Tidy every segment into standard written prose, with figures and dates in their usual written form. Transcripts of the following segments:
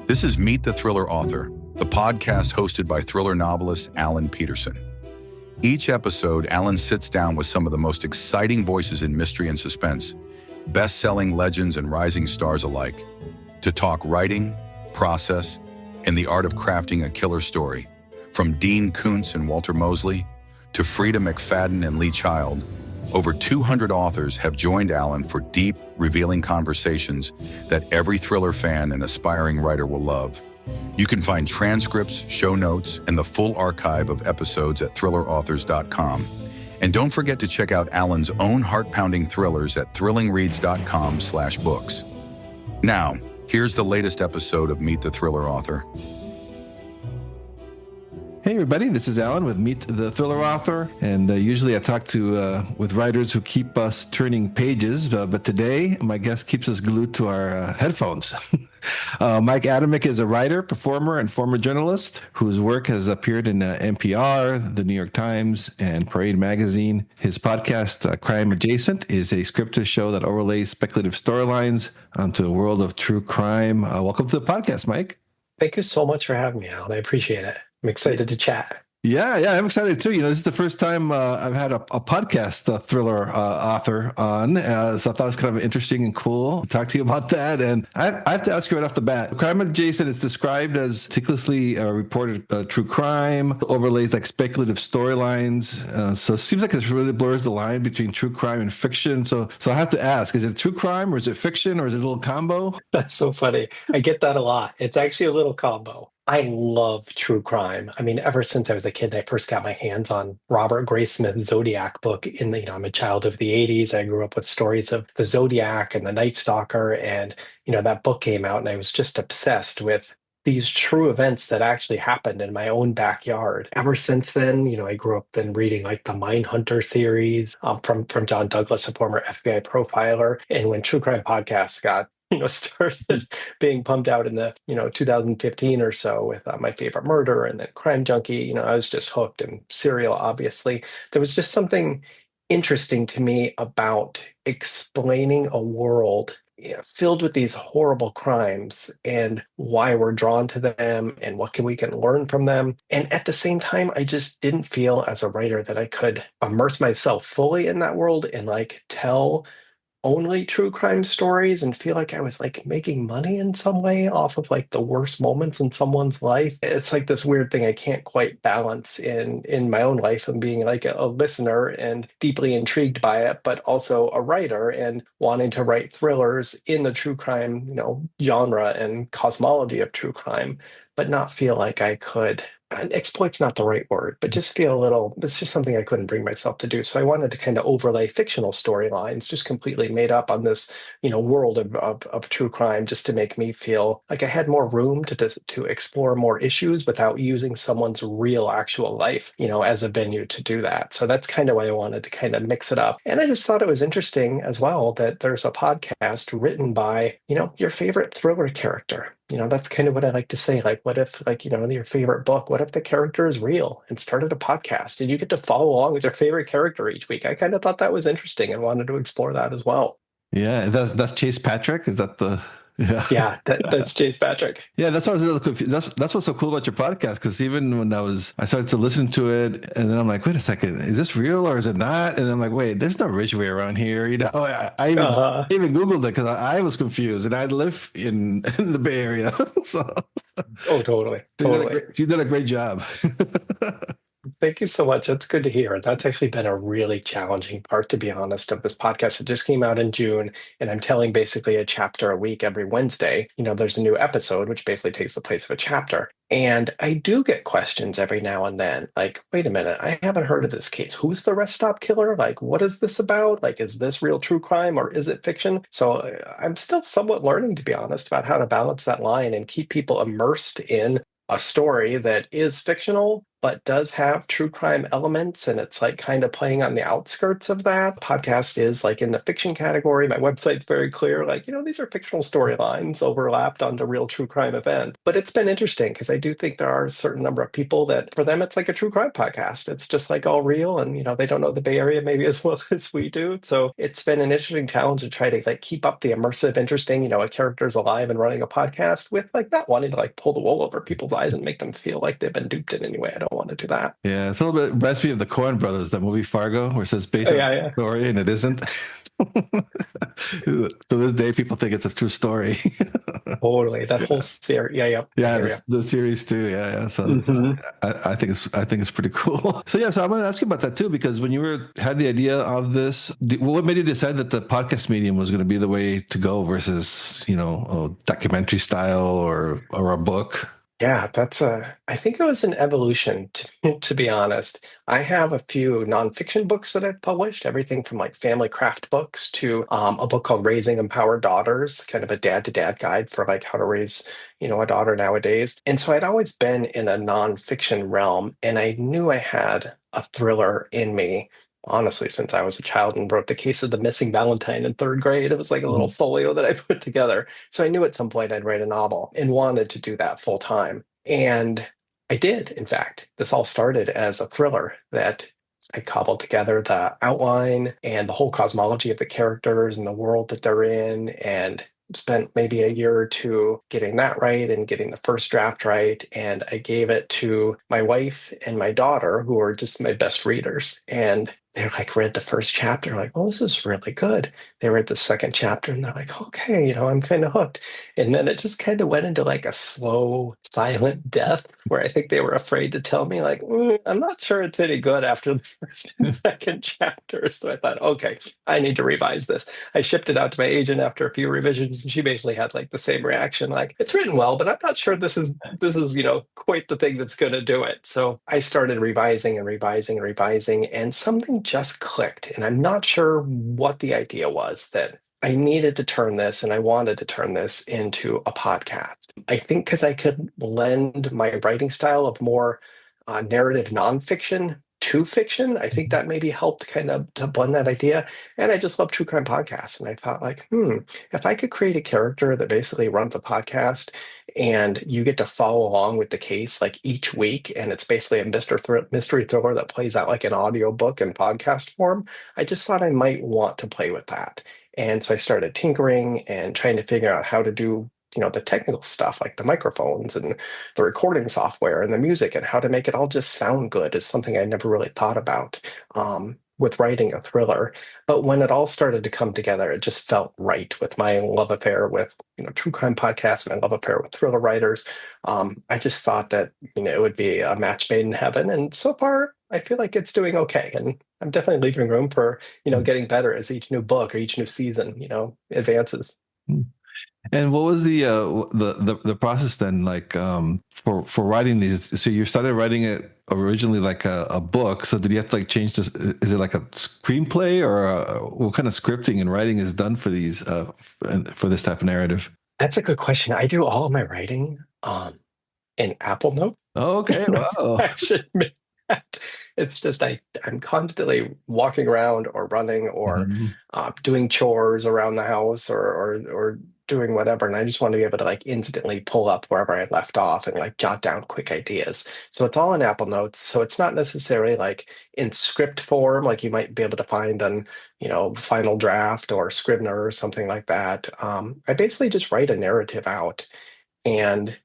This is Meet the Thriller Author, the podcast hosted by thriller novelist Alan Peterson. Each episode, Alan sits down with some of the most exciting voices in mystery and suspense, best-selling legends and rising stars alike, to talk writing, process, and the art of crafting a killer story. From Dean Koontz and Walter Mosley to Frida McFadden and Lee Child, over 200 authors have joined Alan for deep, revealing conversations that every thriller fan and aspiring writer will love. You can find transcripts, show notes, and the full archive of episodes at thrillerauthors.com. And don't forget to check out Alan's own heart-pounding thrillers at thrillingreads.com/books. Now, here's the latest episode of Meet the Thriller Author. Hey everybody, this is Alan with Meet the Thriller Author, and usually I talk with writers who keep us turning pages, but today my guest keeps us glued to our headphones. Mike Adamick is a writer, performer, and former journalist whose work has appeared in NPR, the New York Times, and Parade Magazine. His podcast, Crime Adjacent, is a scripted show that overlays speculative storylines onto a world of true crime. Welcome to the podcast, Mike. Thank you so much for having me, Alan. I appreciate it. I'm excited to chat. Yeah, I'm excited too. This is the first time I've had a podcast thriller author on, so I thought it was kind of interesting and cool to talk to you about that. And I have to ask you right off the bat, Crime Adjacent is described as meticulously reported true crime, overlays like speculative storylines. So it seems like this really blurs the line between true crime and fiction. So I have to ask, is it true crime or is it fiction or is it a little combo? That's so funny. I get that a lot. It's actually a little combo. I love true crime. I mean, ever since I was a kid, I first got my hands on Robert Graysmith's Zodiac book I'm a child of the 80s. I grew up with stories of the Zodiac and the Night Stalker. And, that book came out and I was just obsessed with these true events that actually happened in my own backyard. Ever since then, I grew up then reading like the Mindhunter series from John Douglas, a former FBI profiler. And when true crime podcasts got started being pumped out in the, 2015 or so with My Favorite Murder and then Crime Junkie, I was just hooked, and Serial, obviously. There was just something interesting to me about explaining a world filled with these horrible crimes and why we're drawn to them and what we can learn from them. And at the same time, I just didn't feel as a writer that I could immerse myself fully in that world and tell only true crime stories and feel like I was making money in some way off of the worst moments in someone's life. It's this weird thing I can't quite balance in my own life, and being a listener and deeply intrigued by it, but also a writer and wanting to write thrillers in the true crime, genre and cosmology of true crime, but not feel like I could. And exploit's not the right word, but just feel it's just something I couldn't bring myself to do. So I wanted to kind of overlay fictional storylines, just completely made up on this, world of true crime, just to make me feel like I had more room to explore more issues without using someone's real actual life, as a venue to do that. So that's kind of why I wanted to kind of mix it up. And I just thought it was interesting as well that there's a podcast written by, your favorite thriller character. That's kind of what I like to say. What if, your favorite book, what if the character is real and started a podcast and you get to follow along with your favorite character each week? I kind of thought that was interesting and wanted to explore that as well. Yeah, that's Chase Patrick. Is that the... Yeah, that's Chase Patrick. Yeah, that's what I was a little confused. That's what's so cool about your podcast, because even when I started to listen to it, and then I'm like, wait a second, is this real or is it not? And I'm like, wait, there's no Ridgeway around here. I even Googled it because I was confused, and I live in the Bay Area. So, oh, totally. You did a great job. Thank you so much. That's good to hear. That's actually been a really challenging part, to be honest, of this podcast. It just came out in June, and I'm telling basically a chapter a week every Wednesday. There's a new episode, which basically takes the place of a chapter. And I do get questions every now and then, wait a minute, I haven't heard of this case. Who's the rest stop killer? What is this about? Is this real true crime or is it fiction? So I'm still somewhat learning, to be honest, about how to balance that line and keep people immersed in a story that is fictional, but does have true crime elements. And it's like kind of playing on the outskirts of that. Podcast is like in the fiction category. My website's very clear, like, these are fictional storylines overlapped onto real true crime events. But it's been interesting because I do think there are a certain number of people that for them, it's like a true crime podcast. It's just like all real. And, they don't know the Bay Area maybe as well as we do. So it's been an interesting challenge to try to like keep up the immersive, interesting, a character's alive and running a podcast with like not wanting to like pull the wool over people's eyes and make them feel like they've been duped in any way. I don't want to do that. Yeah, it's a little bit recipe of the Coen brothers, that movie Fargo, where it says based Oh, on yeah, a yeah. story, and it isn't. To this day, people think it's a true story. Totally. That whole series. Yeah, yeah. Yeah, the series too. Yeah, yeah. So I think it's pretty cool. So yeah, so I'm going to ask you about that too, because when you had the idea of this, what made you decide that the podcast medium was going to be the way to go versus a documentary style or a book? Yeah, I think it was an evolution, to be honest. I have a few nonfiction books that I've published, everything from like family craft books to a book called Raising Empowered Daughters, kind of a dad to dad guide for like how to raise, a daughter nowadays. And so I'd always been in a nonfiction realm, and I knew I had a thriller in me. Honestly, since I was a child and wrote The Case of the Missing Valentine in third grade, it was like a little folio that I put together. So I knew at some point I'd write a novel and wanted to do that full time. And I did, in fact. This all started as a thriller that I cobbled together the outline and the whole cosmology of the characters and the world that they're in, and spent maybe a year or two getting that right and getting the first draft right. And I gave it to my wife and my daughter, who are just my best readers. And they're like, read the first chapter, like, well, this is really good. They read the second chapter and they're like, okay, I'm kind of hooked. And then it just kind of went into like a slow, silent death where I think they were afraid to tell me, like, I'm not sure it's any good after the first and second chapter. So I thought, okay, I need to revise this. I shipped it out to my agent after a few revisions, and she basically had like the same reaction, like, it's written well, but I'm not sure this is quite the thing that's going to do it. So I started revising and revising and revising, and something just clicked. And I'm not sure what the idea was, that I needed to turn this and I wanted to turn this into a podcast. I think because I could lend my writing style of more narrative nonfiction to fiction. I think that maybe helped kind of to blend that idea. And I just love true crime podcasts. And I thought, like, if I could create a character that basically runs a podcast and you get to follow along with the case like each week, and it's basically a mystery thriller that plays out like an audiobook in podcast form, I just thought I might want to play with that. And so I started tinkering and trying to figure out how to do the technical stuff, like the microphones and the recording software and the music, and how to make it all just sound good is something I never really thought about with writing a thriller. But when it all started to come together, it just felt right with my love affair with true crime podcasts and my love affair with thriller writers. I just thought that it would be a match made in heaven, and so far I feel like it's doing okay. And I'm definitely leaving room for getting better as each new book or each new season advances. And what was the process then, like for writing these? So you started writing it originally like a book. So did you have to like change this? Is it like a screenplay, or what kind of scripting and writing is done for these for this type of narrative? That's a good question. I do all of my writing in Apple Notes. Oh, okay. Wow. I should admit that. It's just I'm constantly walking around or running or doing chores around the house or doing whatever, and I just want to be able to like instantly pull up wherever I left off and like jot down quick ideas. So it's all in Apple Notes. So it's not necessarily like in script form, like you might be able to find on Final Draft or Scrivener or something like that. I basically just write a narrative out, and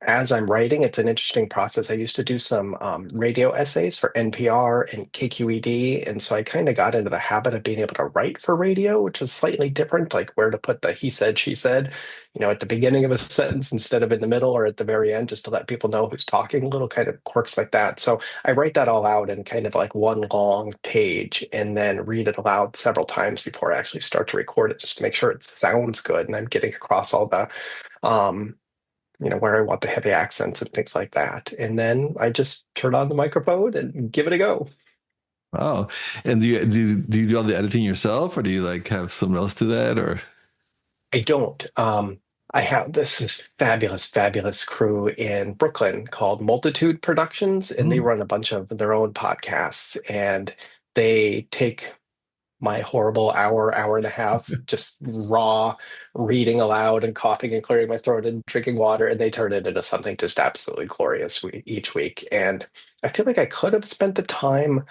as I'm writing, it's an interesting process. I used to do some radio essays for NPR and KQED. And so I kind of got into the habit of being able to write for radio, which is slightly different, like where to put the he said, she said, at the beginning of a sentence instead of in the middle or at the very end, just to let people know who's talking, little kind of quirks like that. So I write that all out in kind of like one long page and then read it aloud several times before I actually start to record it, just to make sure it sounds good and I'm getting across all the where I want the heavy accents and things like that. And then I just turn on the microphone and give it a go. Wow. And do you do all the editing yourself, or do you like have someone else do that, or? I don't. I have this fabulous, fabulous crew in Brooklyn called Multitude Productions, and they Mm. run a bunch of their own podcasts. And they take my horrible hour, hour and a half, just raw reading aloud and coughing and clearing my throat and drinking water, and they turn it into something just absolutely glorious each week. And I feel like I could have spent the time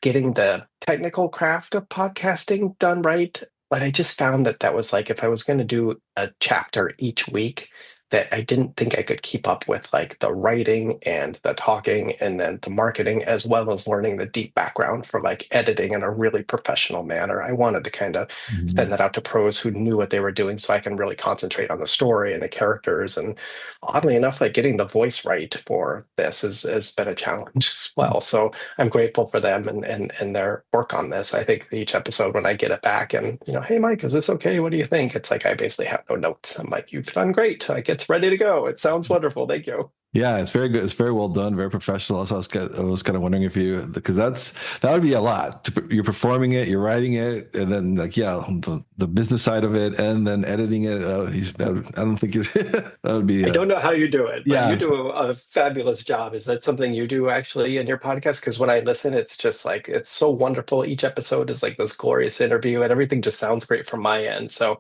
getting the technical craft of podcasting done right. But I just found that that was like if I was going to do a chapter each week, that I didn't think I could keep up with like the writing and the talking and then the marketing, as well as learning the deep background for like editing in a really professional manner. I wanted to kind of send Mhm. that out to pros who knew what they were doing so I can really concentrate on the story and the characters. And oddly enough, like getting the voice right for this has been a challenge as well. So I'm grateful for them and their work on this. I think each episode when I get it back and hey Mike, is this okay? What do you think? It's like I basically have no notes. I'm like, you've done great. Like it's ready to go. It sounds wonderful. Thank you. Yeah, it's very good. It's very well done, very professional. So I was kind of wondering if you, because that would be a lot. You're performing it, you're writing it, and then like the business side of it, and then editing it. I don't think it that would be. I don't know how you do it, but you Yeah. do a fabulous job. Is that something you do actually in your podcast? Because when I listen, it's just like it's so wonderful. Each episode is like this glorious interview, and everything just sounds great from my end. So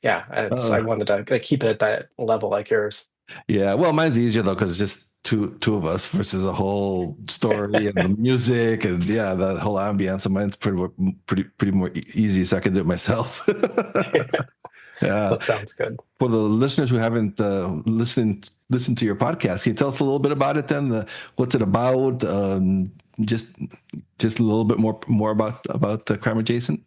yeah, I Uh, wanted to like, keep it at that level like yours. yeah. Well, mine's easier though because it's just two of us versus a whole story and the music and yeah, that whole ambience. So mine's pretty more easy, so I can do it myself. Yeah. That sounds good. For the listeners who haven't listened to your podcast, can you tell us a little bit about it then? What's it about? Just a little bit more about Crime Adjacent.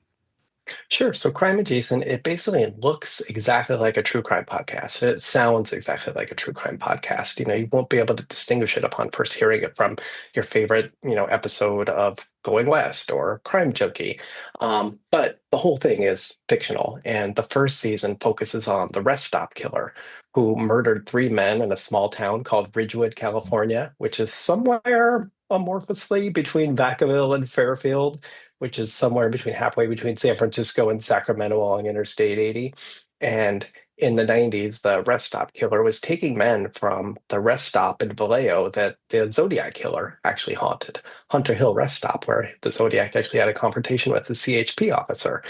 Sure. So Crime Adjacent, it basically looks exactly like a true crime podcast. It sounds exactly like a true crime podcast. You won't be able to distinguish it upon first hearing it from your favorite, episode of Going West or Crime Junkie. But the whole thing is fictional. And the first season focuses on the rest stop killer who murdered three men in a small town called Ridgewood, California, which is somewhere amorphously between Vacaville and Fairfield, which is somewhere between halfway between San Francisco and Sacramento along Interstate 80. And in the 90s, the rest stop killer was taking men from the rest stop in Vallejo that the Zodiac killer actually haunted, Hunter Hill rest stop, where the Zodiac actually had a confrontation with the CHP officer.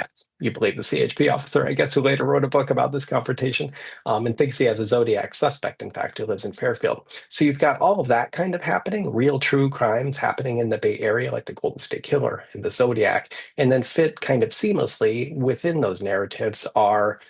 Yes, you believe the CHP officer, I guess, who later wrote a book about this confrontation, and thinks he has a Zodiac suspect, in fact, who lives in Fairfield. So you've got all of that kind of happening, real true crimes happening in the Bay Area, like the Golden State Killer and the Zodiac, and then fit kind of seamlessly within those narratives are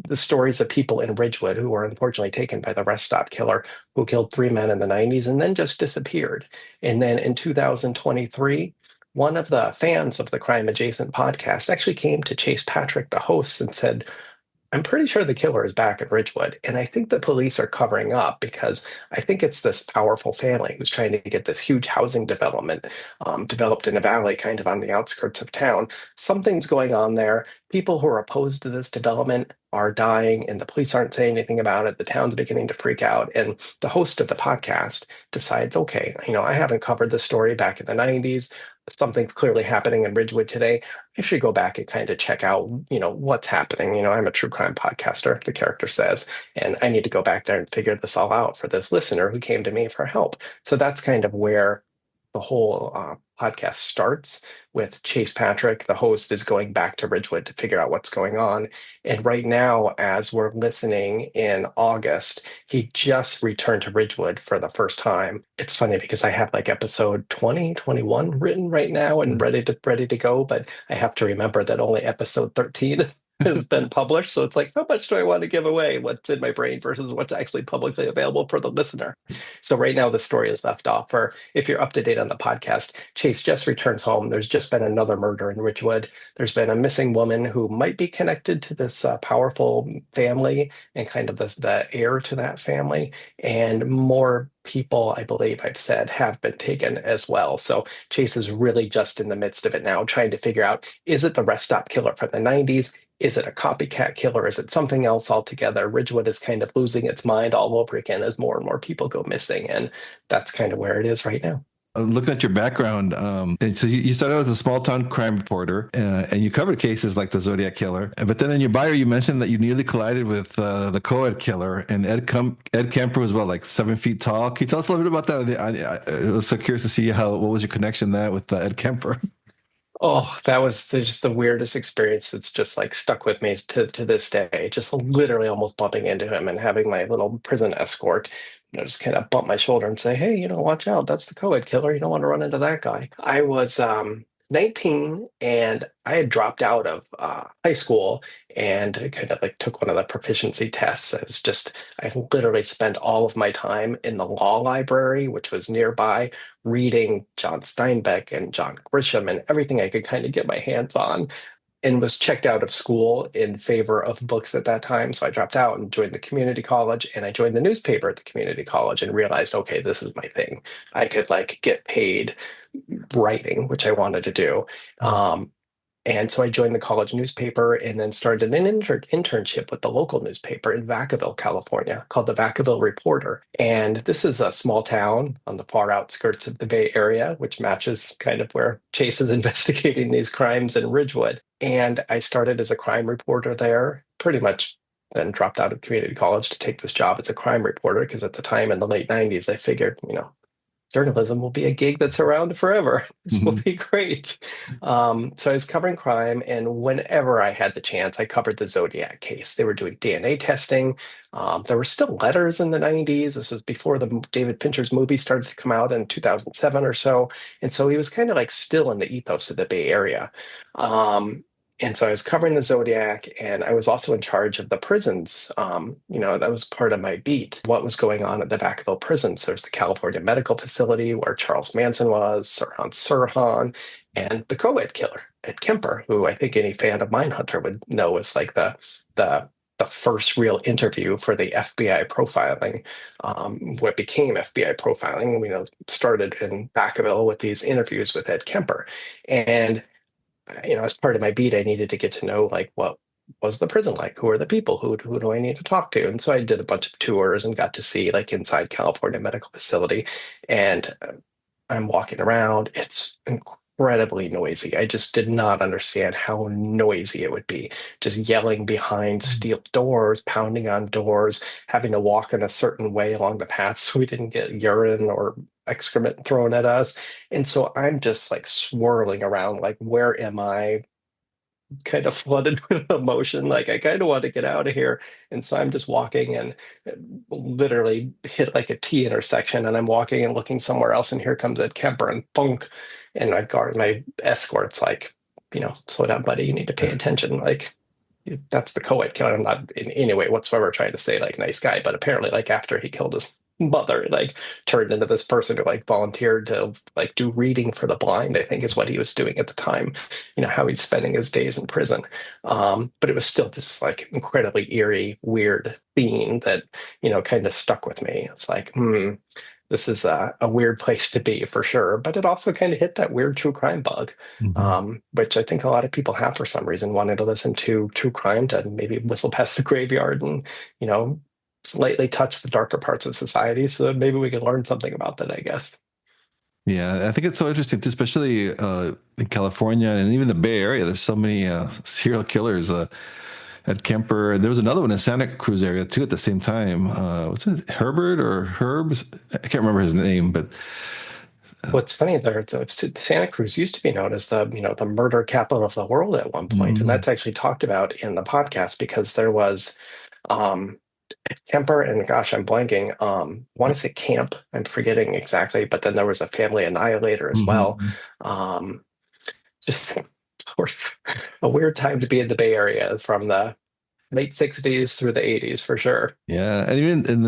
the stories of people in Ridgewood who were unfortunately taken by the rest stop killer who killed three men in the 90s and then just disappeared. And then in 2023, one of the fans of the Crime Adjacent podcast actually came to Chase Patrick, the host, and said, I'm pretty sure the killer is back in Ridgewood. And I think the police are covering up because I think it's this powerful family who's trying to get this huge housing development developed in a valley kind of on the outskirts of town. Something's going on there. People who are opposed to this development are dying, and the police aren't saying anything about it. The town's beginning to freak out. And the host of the podcast decides, okay, I haven't covered this story back in the 90s. Something's clearly happening in Ridgewood today. I should go back and kind of check out, what's happening. I'm a true crime podcaster, the character says, and I need to go back there and figure this all out for this listener who came to me for help. So that's kind of where the whole podcast starts with Chase Patrick, the host, is going back to Ridgewood to figure out what's going on. And right now, as we're listening in August, he just returned to Ridgewood for the first time. It's funny because I have like episode 20, 21 written right now and ready to go, but I have to remember that only episode 13 has been published. So it's like, how much do I want to give away? What's in my brain versus what's actually publicly available for the listener? So right now the story is left off. Or if you're up to date on the podcast, Chase just returns home. There's just been another murder in Ridgewood. There's been a missing woman who might be connected to this powerful family and kind of the heir to that family. And more people, I believe I've said, have been taken as well. So Chase is really just in the midst of it now, trying to figure out, is it the rest stop killer from the 90s? Is it a copycat killer? Is it something else altogether? Ridgewood is kind of losing its mind all over again as more and more people go missing. And that's kind of where it is right now. Looking at your background, and so you started out as a small town crime reporter, and you covered cases like the Zodiac Killer. But then in your bio, you mentioned that you nearly collided with the co-ed killer, and Ed Kemper was about like 7 feet tall. Can you tell us a little bit about that? I was so curious to see what was your connection there with Ed Kemper. Oh, that was just the weirdest experience that's just like stuck with me to this day. Just literally almost bumping into him and having my little prison escort, just kind of bump my shoulder and say, "Hey, watch out. That's the co-ed killer. You don't want to run into that guy." I was 19 and I had dropped out of high school and kind of like took one of the proficiency tests. I literally spent all of my time in the law library, which was nearby, reading John Steinbeck and John Grisham and everything I could kind of get my hands on, and was checked out of school in favor of books at that time. So I dropped out and joined the community college, and I joined the newspaper at the community college and realized, okay, this is my thing. I could like get paid writing, which I wanted to do. And so I joined the college newspaper and then started an internship with the local newspaper in Vacaville, California, called the Vacaville Reporter. And this is a small town on the far outskirts of the Bay Area, which matches kind of where Chase is investigating these crimes in Ridgewood. And I started as a crime reporter there, pretty much then dropped out of community college to take this job as a crime reporter because at the time in the late 90s, I figured, journalism will be a gig that's around forever. This will Mhm. be great. So I was covering crime, and whenever I had the chance, I covered the Zodiac case. They were doing DNA testing. There were still letters in the 90s. This was before the David Fincher's movie started to come out in 2007 or so. And so he was kind of like still in the ethos of the Bay Area. And so I was covering the Zodiac, and I was also in charge of the prisons. That was part of my beat. What was going on at the Vacaville prisons? There's the California Medical Facility where Charles Manson was, Sirhan Sirhan, and the co-ed killer, Ed Kemper, who I think any fan of Mindhunter would know was like the the first real interview for the FBI profiling. What became FBI profiling, started in Vacaville with these interviews with Ed Kemper, and as part of my beat, I needed to get to know like what was the prison like? Who are the people? Who do I need to talk to? And so I did a bunch of tours and got to see like inside California Medical Facility. And I'm walking around. It's incredibly noisy. I just did not understand how noisy it would be. Just yelling behind steel doors, pounding on doors, having to walk in a certain way along the path so we didn't get urine or excrement thrown at us. And so I'm just like swirling around, like, where am I? Kind of flooded with emotion. Like, I kind of want to get out of here. And so I'm just walking and literally hit like a T intersection. And I'm walking and looking somewhere else. And here comes Ed Kemper and funk. And my escort's like, slow down, buddy. You need to pay attention. Like, that's the co-ed killer. I'm not in any way whatsoever trying to say like nice guy, but apparently like after he killed his mother, like turned into this person who like volunteered to like do reading for the blind, I think is what he was doing at the time, how he's spending his days in prison. But it was still this like incredibly eerie, weird theme that, kind of stuck with me. It's like, this is a weird place to be for sure. But it also kind of hit that weird true crime bug, Mhm. which I think a lot of people have for some reason, wanting to listen to true crime to maybe whistle past the graveyard and, slightly touch the darker parts of society. So that maybe we can learn something about that, I guess. Yeah, I think it's so interesting too, especially in California and even the Bay Area. There's so many serial killers. At Kemper, and there was another one in Santa Cruz area too at the same time. What's it, Herbert or Herb? I can't remember his name, but What's funny there, Santa Cruz used to be known as the murder capital of the world at one point, and mm, that's actually talked about in the podcast because there was um, Kemper and gosh, I'm blanking. Want to say Camp, I'm forgetting exactly, but then there was a family annihilator as well. mhm. Um, just sort of a weird time to be in the Bay Area from the late 60s through the 80s for sure. Yeah, and even and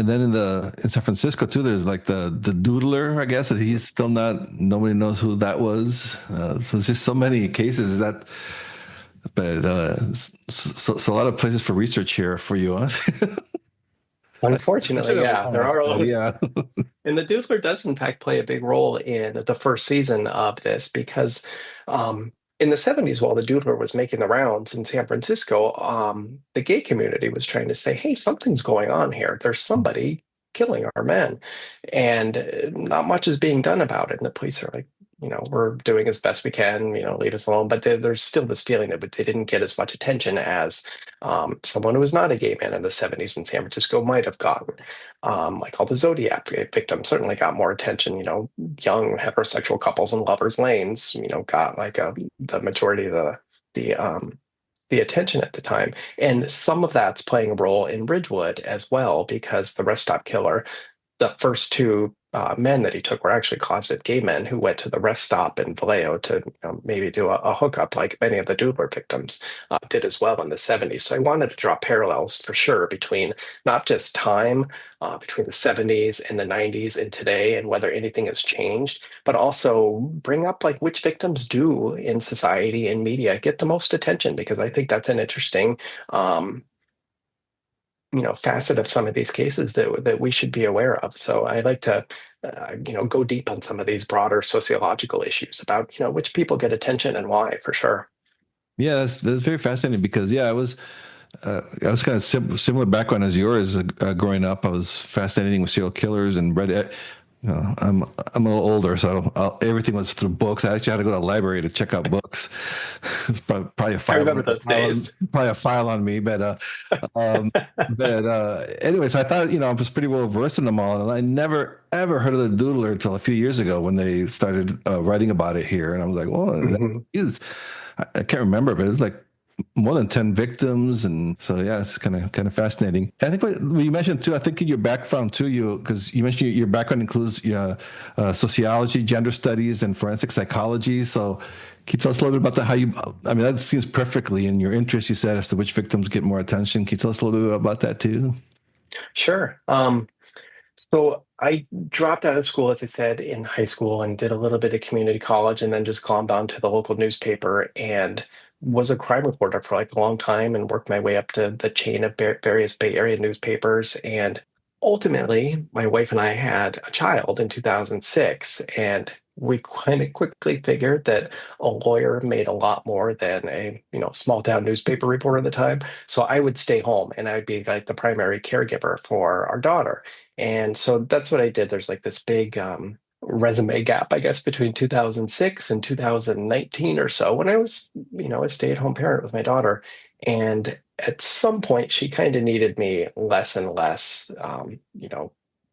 then in San Francisco too, there's like the doodler, I guess, that he's still not. Nobody knows who that was. So it's just so many cases that, but so a lot of places for research here for you, huh? I should Unfortunately, have yeah, there laughed, are a but lot. yeah. And the Doodler does, in fact, play a big role in the first season of this because in the 70s, while the Doodler was making the rounds in San Francisco, the gay community was trying to say, hey, something's going on here. There's somebody killing our men. And not much is being done about it. And the police are like, we're doing as best we can, leave us alone. But there's still this feeling that they didn't get as much attention as someone who was not a gay man in the 70s in San Francisco might have gotten. Like all the Zodiac victims certainly got more attention. Young heterosexual couples in lovers' lanes, got like the majority of the attention at the time. And some of that's playing a role in Ridgewood as well, because the rest stop killer, the first two men that he took were actually closeted gay men who went to the rest stop in Vallejo to maybe do a hookup, like many of the Doodler victims did as well in the 70s. So I wanted to draw parallels for sure between not just time, between the 70s and the 90s and today, and whether anything has changed, but also bring up like which victims do in society and media get the most attention, because I think that's an interesting facet of some of these cases that we should be aware of. So I like to go deep on some of these broader sociological issues about which people get attention and why, for sure. Yeah, that's very fascinating because I was kind of similar background as yours. Growing up, I was fascinating with serial killers and read. I'm a little older, so everything was through books. I actually had to go to the library to check out books. It's probably a I file. remember those days. Probably a file on me, um, anyway. So I thought I was pretty well versed in them all, and I never ever heard of the Doodler until a few years ago when they started writing about it here, and I was like, well, that is. I can't remember, but it's like more than 10 victims, and so yeah, it's kind of fascinating. I think what you mentioned too, I think in your background too, because you mentioned your background includes sociology, gender studies, and forensic psychology. So can you tell us a little bit about that? That seems perfectly in your interest, you said, as to which victims get more attention. Can you tell us a little bit about that too? Sure. So I dropped out of school, as I said, in high school and did a little bit of community college, and then just glommed onto the local newspaper and was a crime reporter for like a long time and worked my way up to the chain of various Bay Area newspapers. And ultimately, my wife and I had a child in 2006, and we kind of quickly figured that a lawyer made a lot more than a small town newspaper reporter at the time. So I would stay home and I would be like the primary caregiver for our daughter. And so that's what I did. There's like this big resume gap, I guess, between 2006 and 2019 or so, when I was, a stay-at-home parent with my daughter. And at some point, she kind of needed me less and less,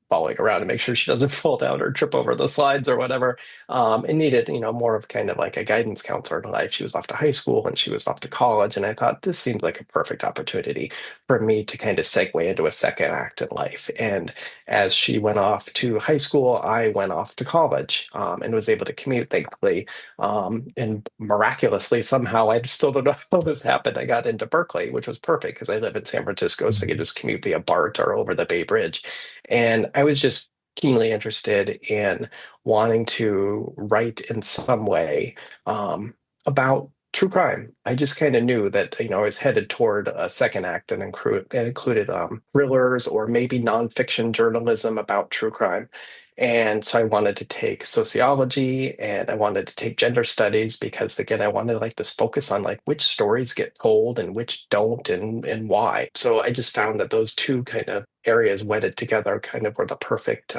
following around to make sure she doesn't fall down or trip over the slides or whatever. And needed, more of kind of like a guidance counselor in life. She was off to high school and she was off to college. And I thought this seemed like a perfect opportunity for me to kind of segue into a second act in life. And as she went off to high school, I went off to college, and was able to commute, thankfully. And miraculously, somehow, I still don't know how this happened. I got into Berkeley, which was perfect because I live in San Francisco, so I could just commute via BART or over the Bay Bridge. And I was just keenly interested in wanting to write in some way about true crime. I just kind of knew that, I was headed toward a second act that included thrillers or maybe nonfiction journalism about true crime. And so I wanted to take sociology and I wanted to take gender studies because, again, I wanted like this focus on like which stories get told and which don't, and why. So I just found that those two kind of areas wedded together kind of were the perfect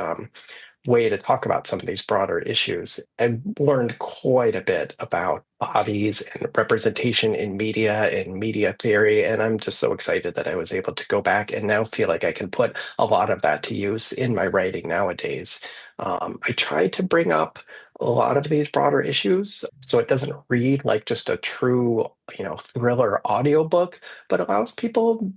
way to talk about some of these broader issues. I've learned quite a bit about bodies and representation in media and media theory, and I'm just so excited that I was able to go back and now feel like I can put a lot of that to use in my writing nowadays. I try to bring up a lot of these broader issues so it doesn't read like just a true, thriller audiobook, but allows people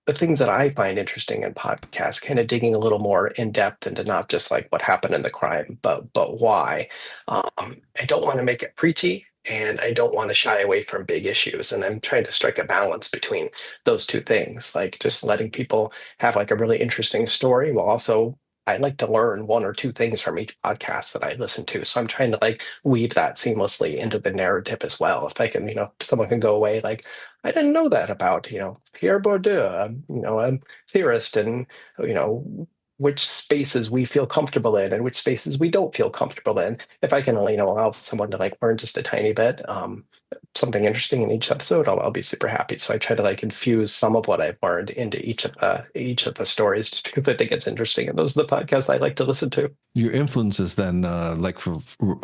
the things that I find interesting in podcasts, kind of digging a little more in depth into not just like what happened in the crime, but why. I don't want to make it preachy, and I don't want to shy away from big issues. And I'm trying to strike a balance between those two things, like just letting people have like a really interesting story while also I like to learn one or two things from each podcast that I listen to. So I'm trying to like weave that seamlessly into the narrative as well. If I can, someone can go away like, I didn't know that about, Pierre Bourdieu, a theorist, and, which spaces we feel comfortable in and which spaces we don't feel comfortable in. If I can, allow someone to like learn just a tiny bit, something interesting in each episode, I'll be super happy. So I try to like infuse some of what I've learned into each of the stories, just because I think it's interesting. And those are the podcasts I like to listen to. Your influences then, like for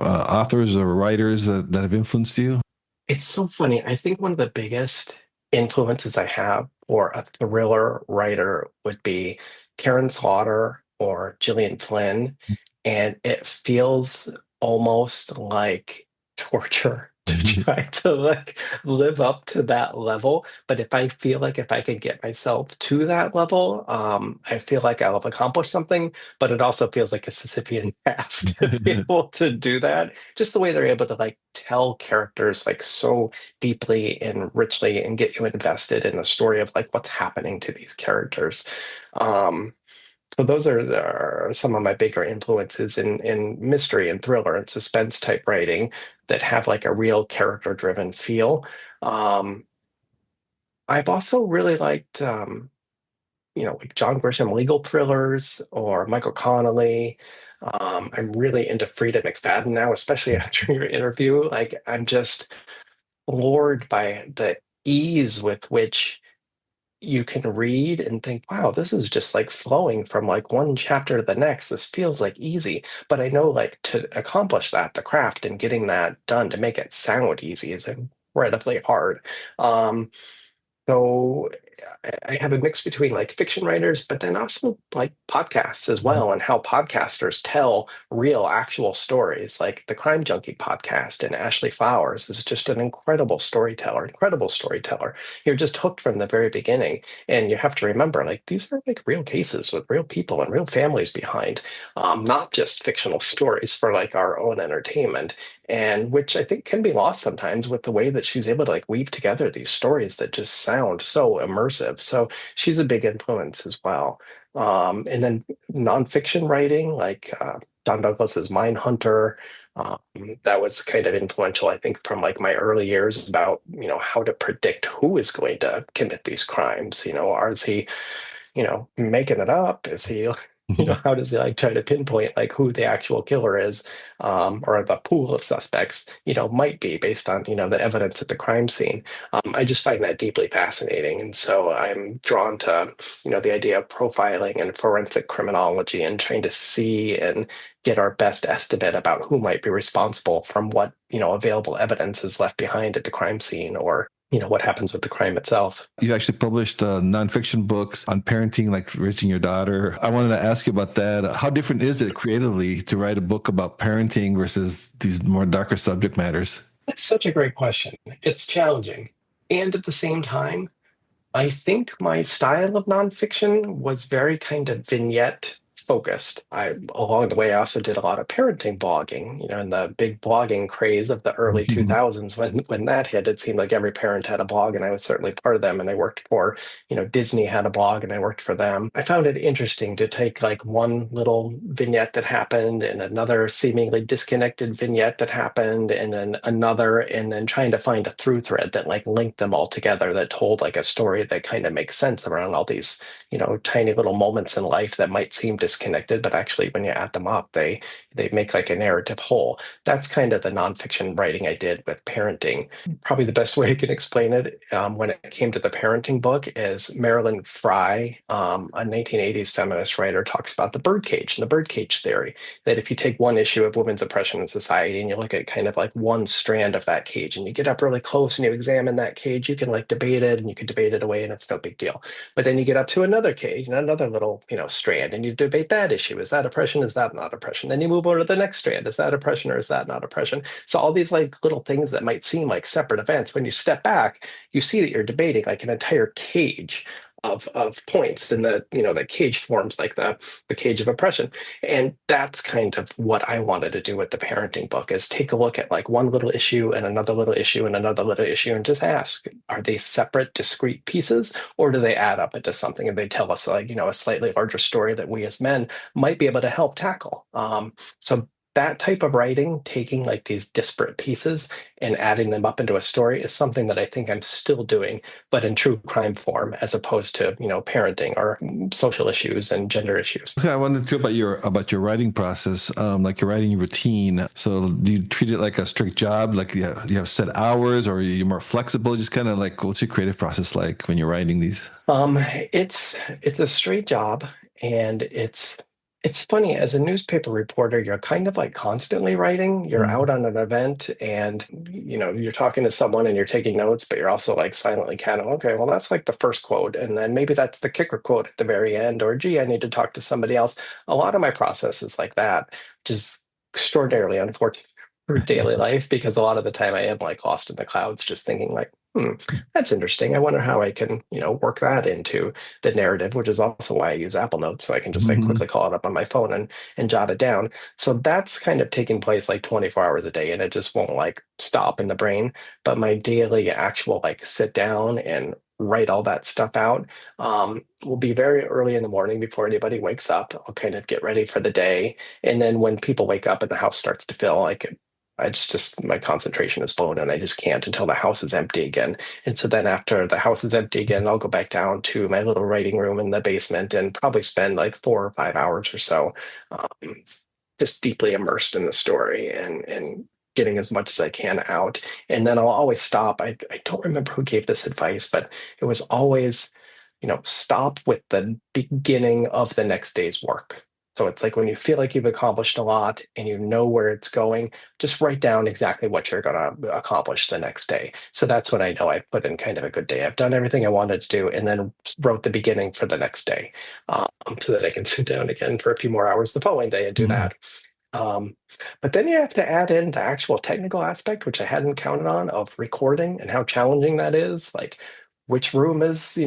authors or writers that have influenced you? It's so funny. I think one of the biggest influences I have for a thriller writer would be Karen Slaughter or Gillian Flynn. And it feels almost like torture to try to like live up to that level. But if I can get myself to that level, I feel like I'll have accomplished something. But it also feels like a Sisyphean task to be able to do that. Just the way they're able to like tell characters like so deeply and richly and get you invested in the story of like what's happening to these characters. Um, so those are some of my bigger influences in mystery and thriller and suspense type writing that have like a real character driven feel. Um, I've also really liked like John Grisham legal thrillers or Michael Connolly. I'm really into Frida McFadden now, especially after your interview. Like I'm just floored by the ease with which you can read and think, wow, this is just like flowing from like one chapter to the next. This feels like easy. But I know like to accomplish that, the craft and getting that done to make it sound easy is incredibly hard. Um, so I have a mix between like fiction writers, but then also like podcasts as well, and how podcasters tell real, actual stories. Like the Crime Junkie podcast and Ashley Flowers is just an incredible storyteller. You're just hooked from the very beginning. And you have to remember, like, these are like real cases with real people and real families behind, not just fictional stories for like our own entertainment, and which I think can be lost sometimes with the way that she's able to like weave together these stories that just sound so immersive. So she's a big influence as well. And then nonfiction writing, like John Douglas's Mindhunter, um, that was kind of influential, I think, from like my early years about how to predict who is going to commit these crimes. Or is he making it up? Is he, how does he like try to pinpoint like who the actual killer is, or the pool of suspects, might be based on, the evidence at the crime scene. I just find that deeply fascinating. And so I'm drawn to, the idea of profiling and forensic criminology and trying to see and get our best estimate about who might be responsible from what, available evidence is left behind at the crime scene or, what happens with the crime itself. You actually published nonfiction books on parenting, like raising your daughter. I wanted to ask you about that. How different is it creatively to write a book about parenting versus these more darker subject matters? That's such a great question. It's challenging. And at the same time, I think my style of nonfiction was very kind of vignette focused. Along the way, I also did a lot of parenting blogging, in the big blogging craze of the early 2000s when that hit, it seemed like every parent had a blog and I was certainly part of them. And I worked for, Disney had a blog and I worked for them. I found it interesting to take like one little vignette that happened and another seemingly disconnected vignette that happened and then another, and then trying to find a through thread that like linked them all together that told like a story that kind of makes sense around all these tiny little moments in life that might seem disconnected, but actually when you add them up, they make like a narrative whole. That's kind of the nonfiction writing I did with parenting. Probably the best way I can explain it, when it came to the parenting book, is Marilyn Fry, a 1980s feminist writer, talks about the birdcage and the birdcage theory. That if you take one issue of women's oppression in society and you look at kind of like one strand of that cage and you get up really close and you examine that cage, you can like debate it and you can debate it away and it's no big deal. But then you get up to another cage and another little, strand, and you debate that issue. Is that oppression? Is that not oppression? Then you move over to the next strand. Is that oppression or is that not oppression? So all these like little things that might seem like separate events, when you step back, you see that you're debating like an entire cage of points, and the cage forms like the cage of oppression. And that's kind of what I wanted to do with the parenting book, is take a look at like one little issue and another little issue and another little issue and just ask, are they separate discrete pieces, or do they add up into something and they tell us like a slightly larger story that we as men might be able to help tackle. So that type of writing, taking like these disparate pieces and adding them up into a story, is something that I think I'm still doing, but in true crime form, as opposed to, parenting or social issues and gender issues. Okay, I wanted to about your writing process, like your writing routine. So do you treat it like a strict job? Like you have set hours, or are you more flexible? Just kind of like, what's your creative process like when you're writing these? It's a straight job, and it's funny, as a newspaper reporter, you're kind of like constantly writing. You're out Mhm. on an event, and you're talking to someone and you're taking notes, but you're also like silently kind of, okay, well, that's like the first quote, and then maybe that's the kicker quote at the very end, or gee, I need to talk to somebody else. A lot of my process is like that, which is extraordinarily unfortunate for daily life, because a lot of the time I am like lost in the clouds, just thinking like, that's interesting. I wonder how I can, work that into the narrative, which is also why I use Apple Notes, so I can just like quickly call it up on my phone and jot it down. So that's kind of taking place like 24 hours a day, and it just won't like stop in the brain. But my daily actual like sit down and write all that stuff out will be very early in the morning before anybody wakes up. I'll kind of get ready for the day, and then when people wake up and the house starts to feel like just my concentration is blown, and I just can't until the house is empty again. And so then after the house is empty again, I'll go back down to my little writing room in the basement and probably spend like 4 or 5 hours or so, um, just deeply immersed in the story and getting as much as I can out. And then I'll always stop. I don't remember who gave this advice, but it was always, stop with the beginning of the next day's work. So it's like when you feel like you've accomplished a lot and you know where it's going, just write down exactly what you're going to accomplish the next day. So that's when I know I've put in kind of a good day. I've done everything I wanted to do, and then wrote the beginning for the next day, so that I can sit down again for a few more hours the following day and do Mhm. that. Um, but then you have to add in the actual technical aspect, which I hadn't counted on, of recording and how challenging that is. Like, which room is,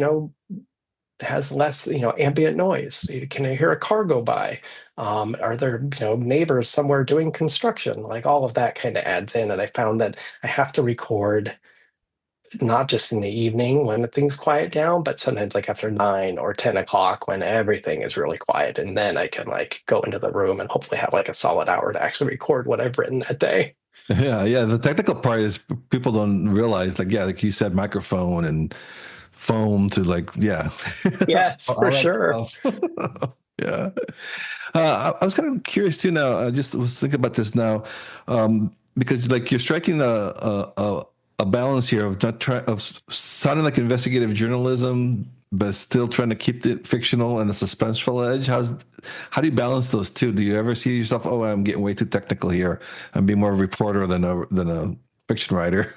has less, ambient noise? Can I hear a car go by? Are there, neighbors somewhere doing construction? Like all of that kind of adds in. And I found that I have to record not just in the evening when things quiet down, but sometimes like after 9 or 10 o'clock when everything is really quiet. And then I can like go into the room and hopefully have like a solid hour to actually record what I've written that day. Yeah, yeah. The technical part is people don't realize, like, yeah, like you said, microphone and foam to like, yeah, Yes, for all that sure. stuff. Yeah. I was kind of curious too. Now, I just was thinking about this now, because like you're striking a balance here of not trying of sounding like investigative journalism, but still trying to keep it fictional and a suspenseful edge. How do you balance those two? Do you ever see yourself, oh, I'm getting way too technical here. I'm being more of a reporter than a fiction writer?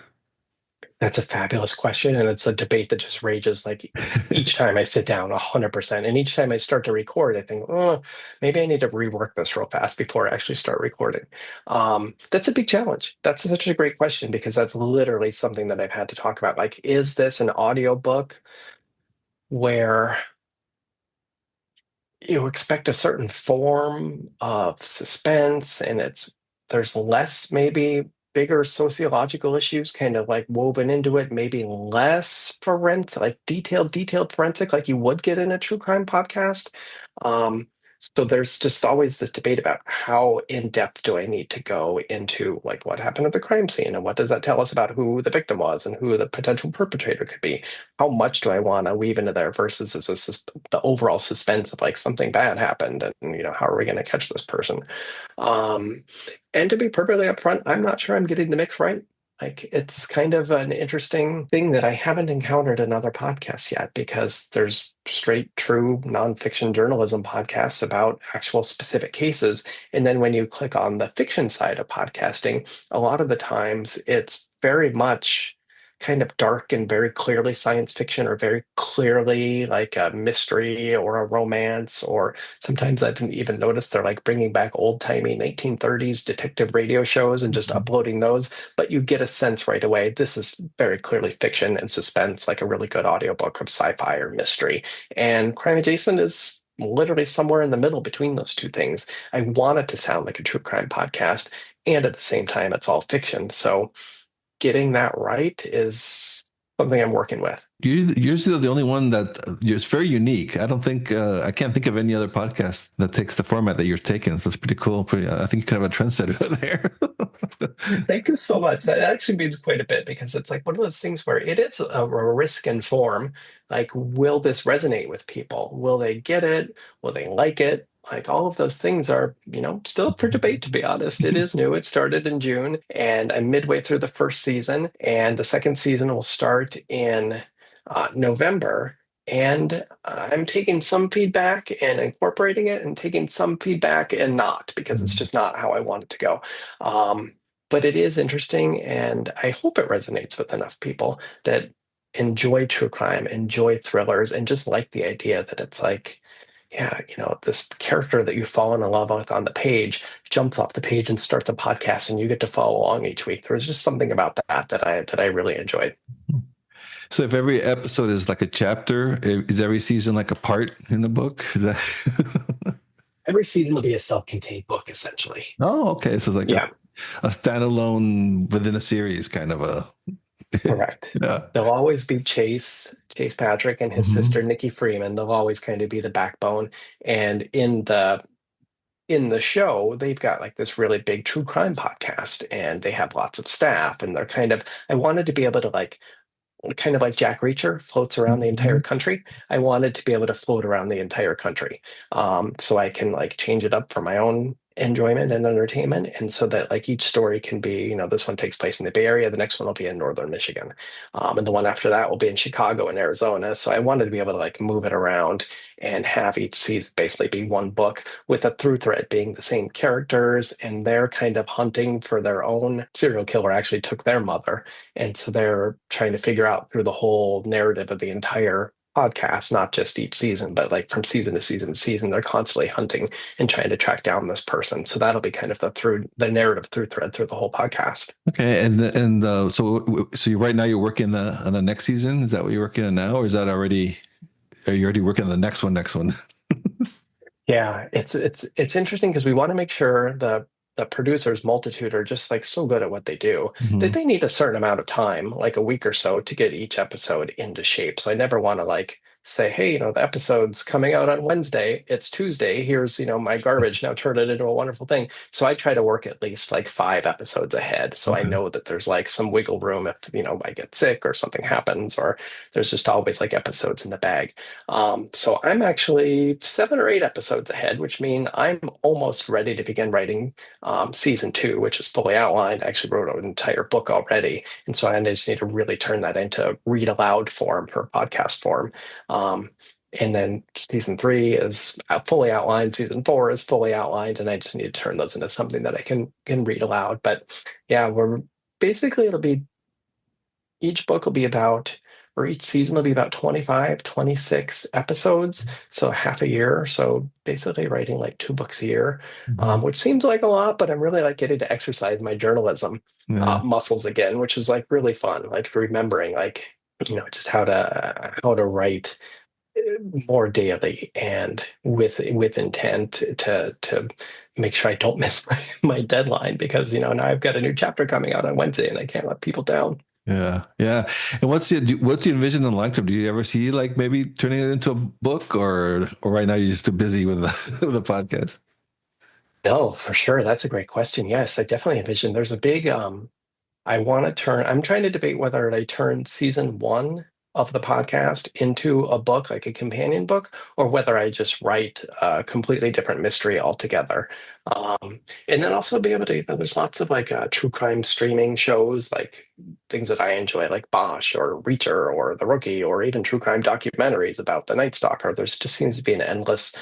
That's a fabulous question. And it's a debate that just rages like each time I sit down, 100%. And each time I start to record, I think, oh, maybe I need to rework this real fast before I actually start recording. That's a big challenge. That's such a great question, because that's literally something that I've had to talk about. Like, is this an audiobook where you expect a certain form of suspense, and there's less, maybe bigger sociological issues kind of like woven into it, maybe less forensic, like detailed forensic, like you would get in a true crime podcast. um so there's just always this debate about how in depth do I need to go into like what happened at the crime scene, and what does that tell us about who the victim was and who the potential perpetrator could be. How much do I want to weave into there versus the overall suspense of like something bad happened, and how are we going to catch this person? um and to be perfectly upfront, I'm not sure I'm getting the mix right. Like, it's kind of an interesting thing that I haven't encountered in other podcasts yet, because there's straight true nonfiction journalism podcasts about actual specific cases, and then when you click on the fiction side of podcasting, a lot of the times it's very much kind of dark and very clearly science fiction, or very clearly like a mystery or a romance. Or sometimes I've even noticed they're like bringing back old timey 1930s detective radio shows and just uploading those. But you get a sense right away, this is very clearly fiction and suspense, like a really good audiobook of sci-fi or mystery. And Crime Adjacent is literally somewhere in the middle between those two things. I want it to sound like a true crime podcast, and at the same time, it's all fiction. So getting that right is something I'm working with. You're still the only one that it's very unique. I don't think I can't think of any other podcast that takes the format that you're taking. So it's pretty cool. I think you kind of a trendsetter there. Thank you so much. That actually means quite a bit because it's like one of those things where it is a risk and form. Like, will this resonate with people? Will they get it? Will they like it? Like all of those things are, still up for debate, to be honest. It is new. It started in June, and I'm midway through the first season, and the second season will start in November. And I'm taking some feedback and incorporating it, and taking some feedback and not, because it's just not how I want it to go. Um, but it is interesting, and I hope it resonates with enough people that enjoy true crime, enjoy thrillers, and just like the idea that it's like, yeah, this character that you've fallen in love with on the page jumps off the page and starts a podcast, and you get to follow along each week. There's just something about that I really enjoyed. So if every episode is like a chapter, is every season like a part in the book? Is that... Every season will be a self-contained book, essentially. Oh, okay. So it's like Yeah, a standalone within a series, kind of a correct. yeah. There'll always be Chase Patrick and his Hmm. sister Nikki Freeman. They'll always kind of be the backbone. And in the show, they've got like this really big true crime podcast, and they have lots of staff, and they're I wanted to be able to like, kind of like Jack Reacher floats around the entire country. I wanted to be able to float around the entire country, so I can like change it up for my own enjoyment and entertainment, and so that like each story can be, this one takes place in the Bay Area, the next one will be in northern Michigan, and the one after that will be in Chicago and Arizona. So I wanted to be able to like move it around and have each season basically be one book, with a through thread being the same characters, and they're kind of hunting for their own serial killer. Actually took their mother, and so they're trying to figure out through the whole narrative of the entire podcast, not just each season, but like from season to season to season, they're constantly hunting and trying to track down this person. So that'll be kind of the narrative through thread through the whole podcast. Okay, so right now you're working on the next season. Is that what you're working on now, or is that already? Are you already working on the next one? Next one? Yeah, it's interesting because we want to make sure the producers, Multitude, are just like so good at what they do that Hmm. they need a certain amount of time, like a week or so, to get each episode into shape. So I never want to like say, hey, the episode's coming out on Wednesday. It's Tuesday. Here's, my garbage. Now turn it into a wonderful thing. So I try to work at least like 5 episodes ahead. So I Okay. know that there's like some wiggle room if, I get sick or something happens, or there's just always like episodes in the bag. So I'm actually 7 or 8 episodes ahead, which mean I'm almost ready to begin writing season two, which is fully outlined. I actually wrote an entire book already. And so I just need to really turn that into read aloud form for podcast form. Um, and then season three is fully outlined. Season four is fully outlined, and I just need to turn those into something that I can read aloud. But yeah, we're basically it'll be each book will be about, or each season will be about 25, 26 episodes. So half a year. So basically writing like 2 books a year, Hmm. which seems like a lot, but I'm really like getting to exercise my journalism Yeah. muscles again, which is like really fun. Like remembering like, just how to write more daily and with intent to make sure I don't miss my deadline, because now I've got a new chapter coming out on Wednesday and I can't let people down. Yeah, yeah. And what do you envision in the long term? Do you ever see like maybe turning it into a book, or right now you're just too busy with the with the podcast? No, for sure. That's a great question. Yes, I definitely envision there's a big I'm trying to debate whether I turn season one of the podcast into a book, like a companion book, or whether I just write a completely different mystery altogether. And then also be able to, there's lots of like true crime streaming shows, like things that I enjoy, like Bosch or Reacher or The Rookie, or even true crime documentaries about the Night Stalker. There's just seems to be an endless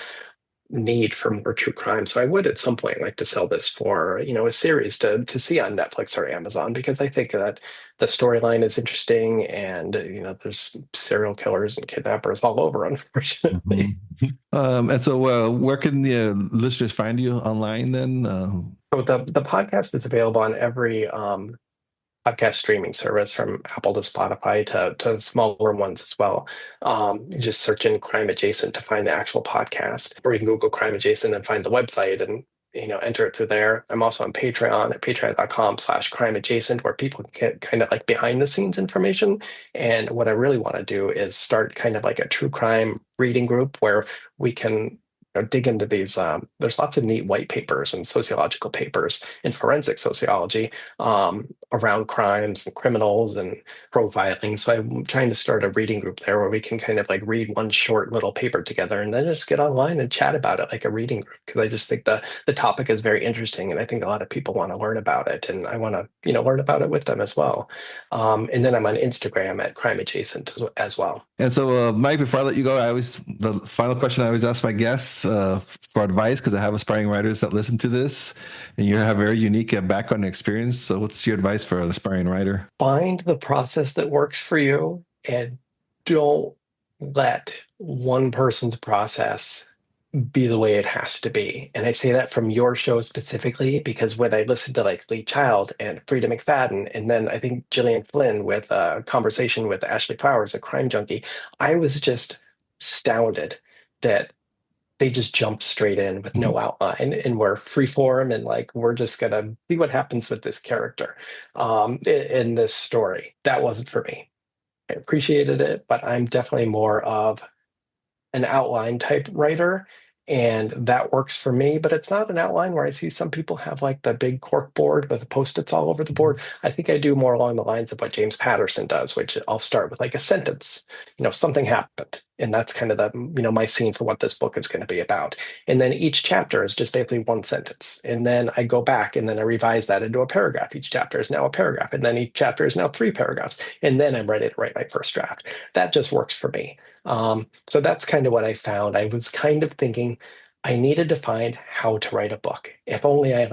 need for more true crime. So I would at some point like to sell this for, a series to see on Netflix or Amazon, because I think that the storyline is interesting, and there's serial killers and kidnappers all over, unfortunately. Mhm. And so, where can the listeners find you online then? So the podcast is available on every podcast streaming service, from Apple to Spotify to smaller ones as well. You just search in Crime Adjacent to find the actual podcast, or you can Google Crime Adjacent and find the website, and enter it through there. I'm also on Patreon at patreon.com/crime adjacent, where people can get kind of like behind the scenes information. And what I really want to do is start kind of like a true crime reading group where we can dig into these. There's lots of neat white papers and sociological papers in forensic sociology around crimes and criminals and profiling. So I'm trying to start a reading group there where we can kind of like read one short little paper together and then just get online and chat about it like a reading group, because I just think the topic is very interesting and I think a lot of people want to learn about it, and I want to learn about it with them as well. And then I'm on Instagram at crime adjacent as well. And so, Mike, before I let you go, the final question I always ask my guests for advice, because I have aspiring writers that listen to this, and you have a very unique background and experience. So what's your advice for an aspiring writer? Find the process that works for you and don't let one person's process be the way it has to be. And I say that from your show specifically, because when I listened to like Lee Child and Frida McFadden, and then I think Gillian Flynn with a conversation with Ashley Flowers, a crime junkie, I was just astounded that they just jumped straight in with no outline and we're freeform and like we're just gonna see what happens with this character in this story. That wasn't for me. I appreciated it, but I'm definitely more of an outline type writer, and that works for me. But it's not an outline where I see some people have like the big cork board with the post-its all over the board. I think I do more along the lines of what James Patterson does, which I'll start with like a sentence. Something happened, and that's kind of the my scene for what this book is going to be about. And then each chapter is just basically one sentence, and then I go back and then I revise that into a paragraph. Each chapter is now a paragraph, and then each chapter is now 3 paragraphs, and then I'm ready to write my first draft. That just works for me. So that's kind of what I found. I was kind of thinking I needed to find how to write a book. If only I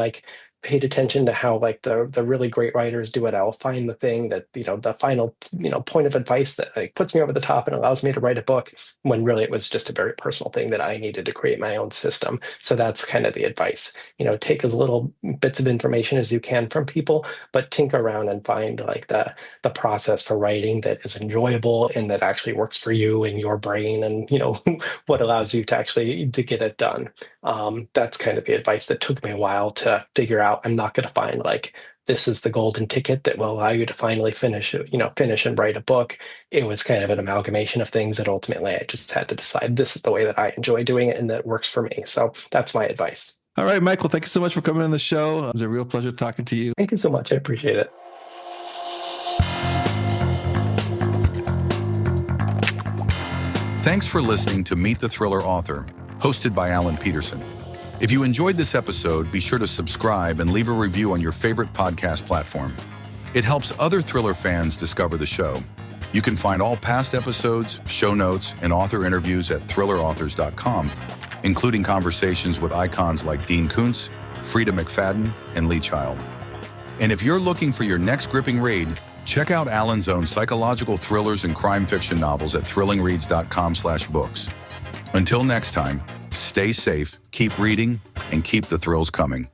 paid attention to how the really great writers do it, I'll find the thing that, the final, point of advice that puts me over the top and allows me to write a book, when really it was just a very personal thing that I needed to create my own system. So that's kind of the advice, take as little bits of information as you can from people, but tinker around and find the process for writing that is enjoyable and that actually works for you and your brain and, what allows you to get it done. That's kind of the advice that took me a while to figure out. I'm not going to find this is the golden ticket that will allow you to finally finish and write a book. It was kind of an amalgamation of things that ultimately I just had to decide this is the way that I enjoy doing it and that works for me. So that's my advice. All right, Michael, thank you so much for coming on the show. It was a real pleasure talking to you. Thank you so much. I appreciate it. Thanks for listening to Meet the Thriller Author, hosted by Alan Peterson. If you enjoyed this episode, be sure to subscribe and leave a review on your favorite podcast platform. It helps other thriller fans discover the show. You can find all past episodes, show notes, and author interviews at thrillerauthors.com, including conversations with icons like Dean Koontz, Frida McFadden, and Lee Child. And if you're looking for your next gripping read, check out Alan's own psychological thrillers and crime fiction novels at thrillingreads.com/books. Until next time, stay safe, keep reading, and keep the thrills coming.